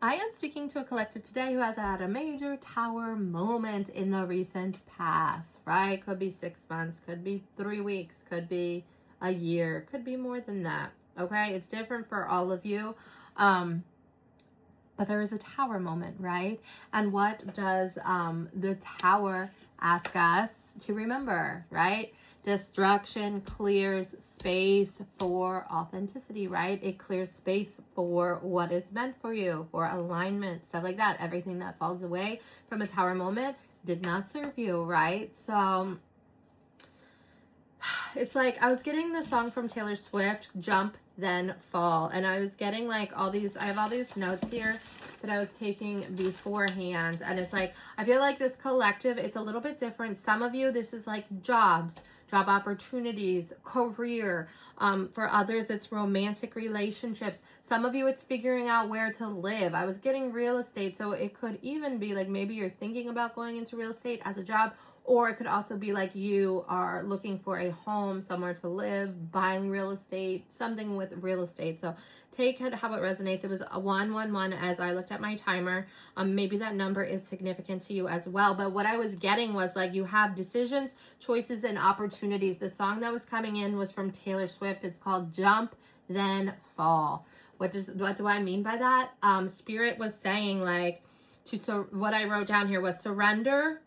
I am speaking to a collective today who has had a major tower moment in the recent past, right? Could be 6 months, could be 3 weeks, could be a year, could be more than that. Okay, it's different for all of you. But there is a tower moment, right? And what does the tower ask us to remember, right? Destruction clears space for authenticity, right? It clears space for what is meant for you, for alignment, stuff like that. Everything that falls away from a tower moment did not serve you, right? So it's like I was getting the song from Taylor Swift, Jump Then Fall, and I was getting like I have all these notes here that I was taking beforehand, and it's like I feel like this collective, it's a little bit different. Some of you, this is like job opportunities, career. For others, it's romantic relationships. Some of you, it's figuring out where to live. I was getting real estate, so it could even be like maybe you're thinking about going into real estate as a job, or it could also be like you are looking for a home, somewhere to live, buying real estate, something with real estate. So take it how it resonates. It was a 111 as I looked at my timer. Maybe that number is significant to you as well. But what I was getting was like you have decisions, choices, and opportunities. The song that was coming in was from Taylor Swift. It's called Jump Then Fall. What do I mean by that? Spirit was saying like what I wrote down here was surrender,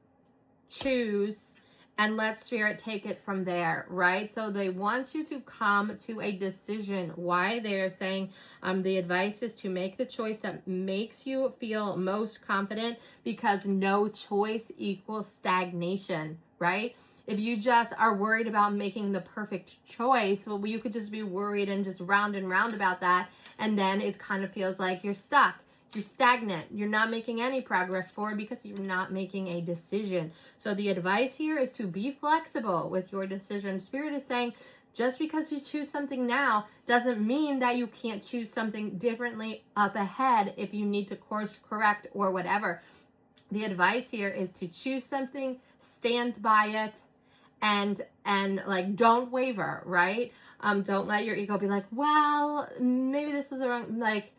choose, and let spirit take it from there, right? So they want you to come to a decision. Why? They're saying the advice is to make the choice that makes you feel most confident, because no choice equals stagnation, right? If you just are worried about making the perfect choice, well, you could just be worried and just round and round about that, and then it kind of feels like you're stuck. You're stagnant. You're not making any progress forward because you're not making a decision. So the advice here is to be flexible with your decision. Spirit is saying just because you choose something now doesn't mean that you can't choose something differently up ahead if you need to course correct or whatever. The advice here is to choose something, stand by it, and like don't waver, right? Don't let your ego be like, well, maybe this is the wrong, like,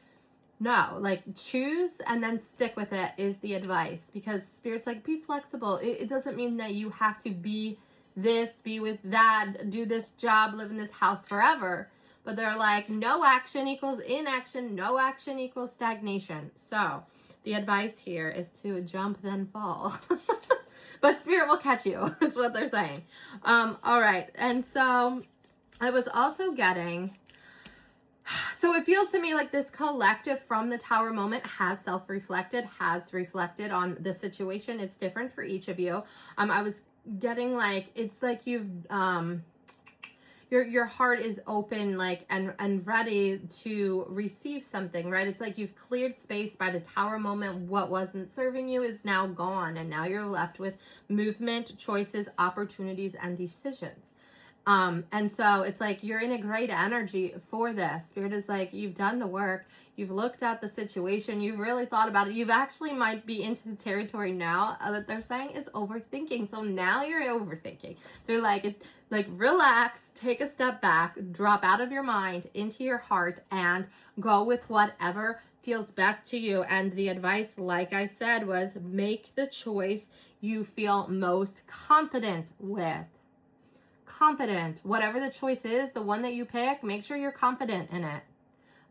no, like choose and then stick with it is the advice, because Spirit's like, be flexible. It doesn't mean that you have to be this, be with that, do this job, live in this house forever. But they're like, no action equals inaction, no action equals stagnation. So the advice here is to jump then fall. But Spirit will catch you, is what they're saying. All right. And so I was also getting, so it feels to me like this collective from the tower moment has self-reflected, has reflected on the situation. It's different for each of you. I was getting like, it's like you've, your heart is open, like, and ready to receive something, right? It's like you've cleared space by the tower moment. What wasn't serving you is now gone. And now you're left with movement, choices, opportunities, and decisions. And so it's like you're in a great energy for this. Spirit is like, you've done the work, you've looked at the situation, you've really thought about it. You've actually might be into the territory now that they're saying is overthinking. So now you're overthinking. They're like, relax, take a step back, drop out of your mind into your heart, and go with whatever feels best to you. And the advice, like I said, was make the choice you feel most confident with. Confident, whatever the choice is, the one that you pick, make sure you're confident in it.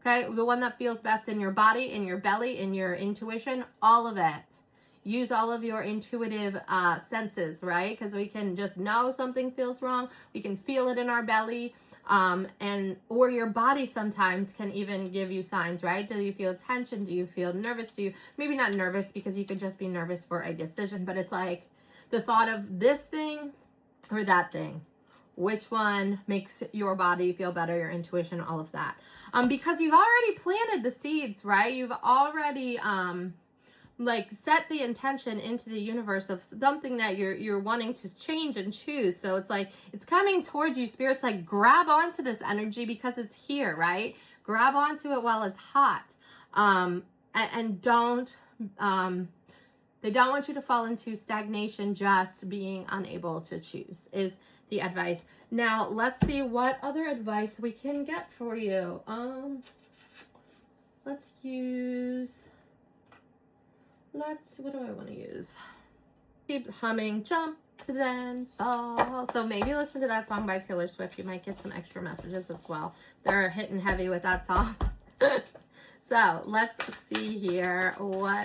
Okay, the one that feels best in your body, in your belly, in your intuition, all of it. Use all of your intuitive senses, right? Because we can just know something feels wrong. We can feel it in our belly, or your body sometimes can even give you signs, right? Do you feel tension? Do you feel nervous? Maybe not nervous, because you could just be nervous for a decision, but it's like the thought of this thing or that thing. Which one makes your body feel better, your intuition, all of that. Because you've already planted the seeds, right? You've already like set the intention into the universe of something that you're wanting to change and choose. So it's like it's coming towards you. Spirit's like, grab onto this energy because it's here, right? Grab onto it while it's hot. And don't they don't want you to fall into stagnation, just being unable to choose is the advice. Now, let's see what other advice we can get for you. Let's use what do I want to use? Keep humming, jump, then fall. So maybe listen to that song by Taylor Swift. You might get some extra messages as well. They're hitting heavy with that song. So let's see here.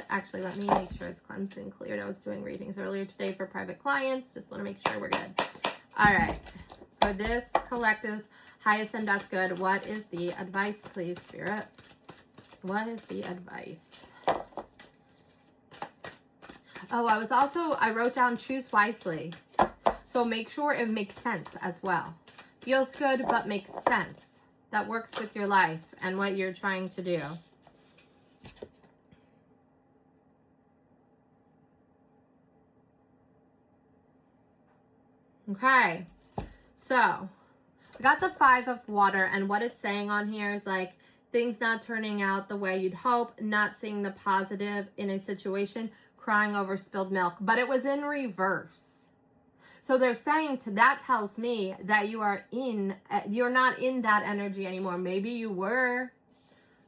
Actually, let me make sure it's cleansed and cleared. I was doing readings earlier today for private clients. Just want to make sure we're good. All right. For this collective's highest and best good, what is the advice, please, Spirit? What is the advice? Oh, I wrote down choose wisely. So make sure it makes sense as well. Feels good, but makes sense. That works with your life and what you're trying to do. Okay. So, I got the 5 of water, and what it's saying on here is like things not turning out the way you'd hope, not seeing the positive in a situation, crying over spilled milk, but it was in reverse. So they're saying that tells me that you're not in that energy anymore. Maybe you were,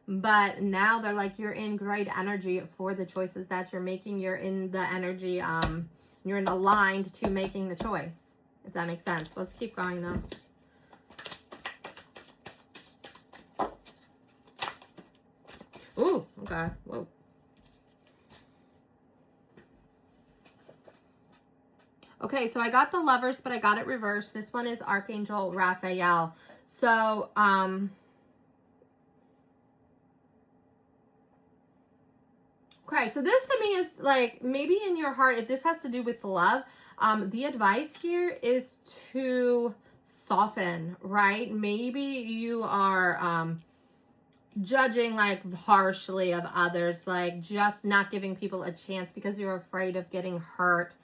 but now they're like, you're in great energy for the choices that you're making. You're in the energy, you're in aligned to making the choice, if that makes sense. Let's keep going though. Ooh, okay, whoa. Okay, so I got the Lovers, but I got it reversed. This one is Archangel Raphael. So, okay, so this to me is like, maybe in your heart, if this has to do with love, the advice here is to soften, right? Maybe you are judging like harshly of others, like just not giving people a chance because you're afraid of getting hurt.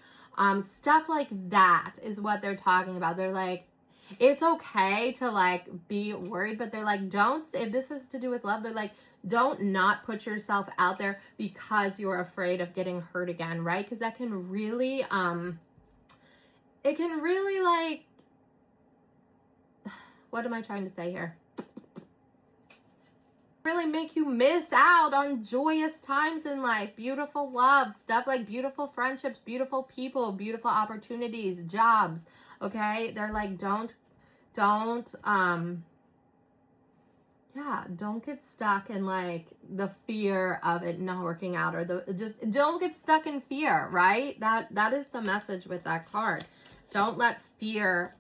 Stuff like that is what they're talking about. They're like, it's okay to like be worried, but they're like, if this has to do with love, they're like, don't not put yourself out there because you're afraid of getting hurt again, right? Because that can really, it can really like, what am I trying to say here? Really make you miss out on joyous times in life, beautiful love, stuff like beautiful friendships, beautiful people, beautiful opportunities, jobs. Okay, they're like, don't get stuck in like the fear of it not working out, or just don't get stuck in fear, right? That is the message with that card. Don't let fear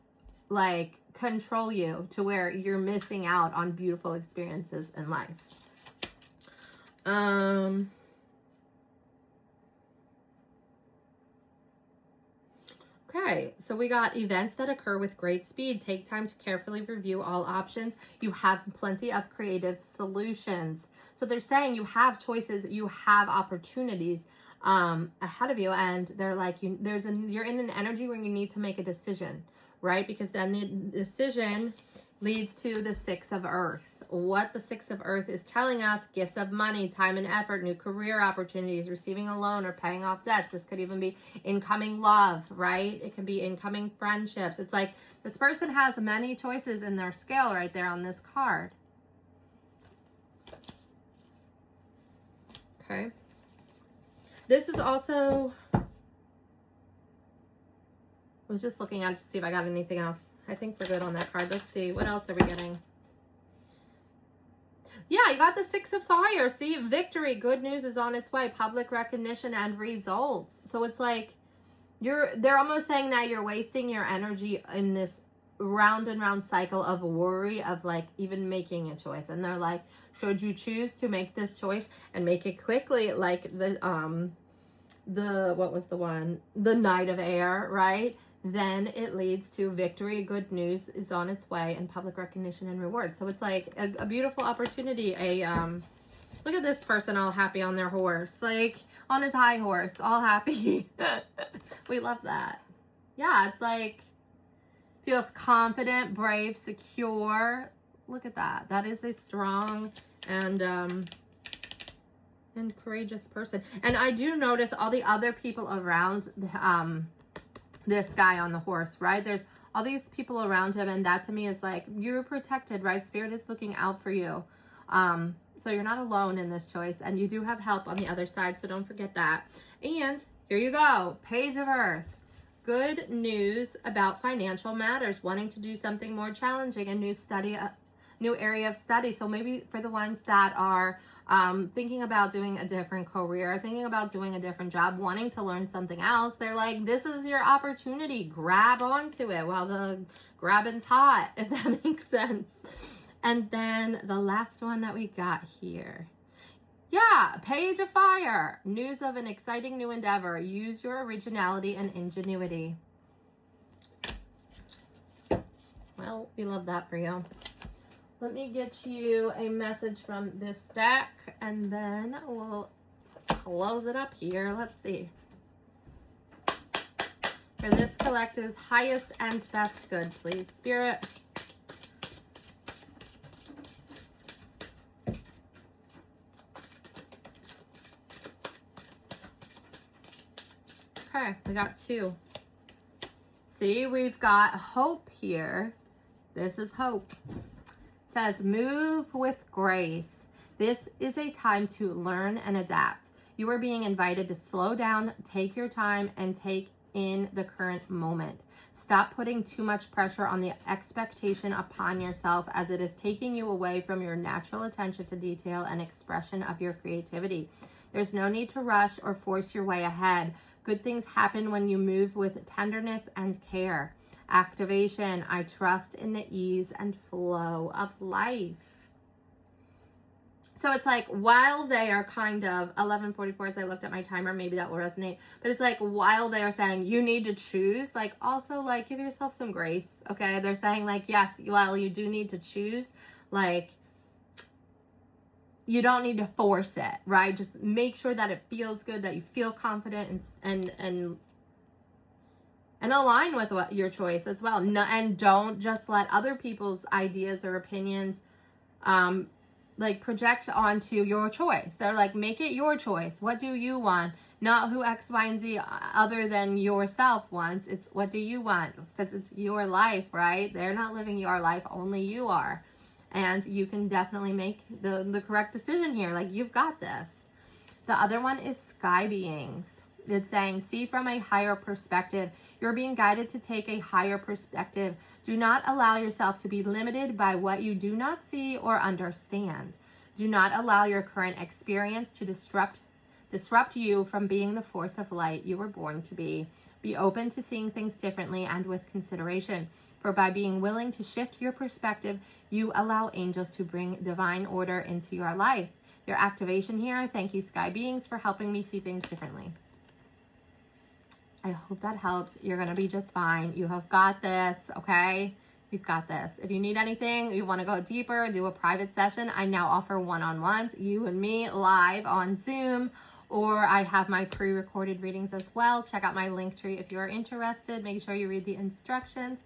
like control you to where you're missing out on beautiful experiences in life. Okay, so we got events that occur with great speed. Take time to carefully review all options. You have plenty of creative solutions. So they're saying you have choices, you have opportunities ahead of you, and they're like, you're in an energy where you need to make a decision, right? Because then the decision leads to the 6 of Earth. What the 6 of Earth is telling us: gifts of money, time and effort, new career opportunities, receiving a loan or paying off debts. This could even be incoming love, right? It could be incoming friendships. It's like this person has many choices in their scale right there on this card. Okay. This is also, I was just looking at it to see if I got anything else. I think we're good on that card. Let's see. What else are we getting? Yeah, you got the 6 of Fire. See, victory. Good news is on its way. Public recognition and results. So it's like they're almost saying that you're wasting your energy in this round and round cycle of worry of like even making a choice. And they're like, should you choose to make this choice and make it quickly, like what was the one? The Knight of Air, right? Then it leads to victory. Good news is on its way, and public recognition and reward. So it's like a beautiful opportunity. Look at this person all happy on their horse, like on his high horse, all happy. We love that. Yeah, it's like feels confident, brave, secure. Look at that. That is a strong and courageous person. And I do notice all the other people around this guy on the horse, right? There's all these people around him, and that to me is like, you're protected, right? Spirit is looking out for you. So you're not alone in this choice, and you do have help on the other side, so don't forget that. And here you go, Page of Earth. Good news about financial matters, wanting to do something more challenging, a new area of study. So maybe for the ones that are thinking about doing a different career, thinking about doing a different job, wanting to learn something else, they're like, this is your opportunity. Grab onto it while the grabbing's hot, if that makes sense. And then the last one that we got here. Yeah, Page of Fire. News of an exciting new endeavor. Use your originality and ingenuity. Well, we love that for you. Let me get you a message from this deck, and then we'll close it up here. Let's see. For this collective's highest and best good, please, Spirit. Okay, we got 2. See, we've got hope here. This is hope. It says, move with grace. This is a time to learn and adapt. You are being invited to slow down, take your time, and take in the current moment. Stop putting too much pressure on the expectation upon yourself, as it is taking you away from your natural attention to detail and expression of your creativity. There's no need to rush or force your way ahead. Good things happen when you move with tenderness and care. Activation. I trust in the ease and flow of life. So it's like, while they are kind of 11:44 as I looked at my timer, maybe that will resonate, but it's like, while they are saying you need to choose, like, also, like, give yourself some grace. Okay, they're saying, like, yes, while you do need to choose, like, you don't need to force it, right? Just make sure that it feels good, that you feel confident and align with what your choice as well. No, and don't just let other people's ideas or opinions like project onto your choice. They're like, make it your choice. What do you want? Not who X, Y, and Z other than yourself wants. It's what do you want? Because it's your life, right? They're not living your life, only you are. And you can definitely make the correct decision here. Like, you've got this. The other one is Sky Beings. It's saying, see from a higher perspective. You're being guided to take a higher perspective. Do not allow yourself to be limited by what you do not see or understand. Do not allow your current experience to disrupt you from being the force of light you were born to be. Be open to seeing things differently and with consideration. For by being willing to shift your perspective, you allow angels to bring divine order into your life. Your activation here, thank you, Sky Beings, for helping me see things differently. I hope that helps. You're going to be just fine. You have got this, okay? You've got this. If you need anything, you want to go deeper, do a private session, I now offer one-on-ones, you and me, live on Zoom, or I have my pre-recorded readings as well. Check out my link tree if you are interested. Make sure you read the instructions.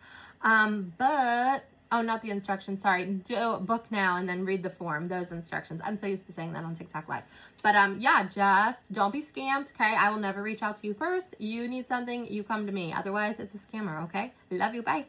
Not the instructions, sorry. Book now and then read the form, those instructions. I'm so used to saying that on TikTok Live. But yeah, just don't be scammed, okay? I will never reach out to you first. You need something, you come to me. Otherwise, it's a scammer, okay? Love you, bye.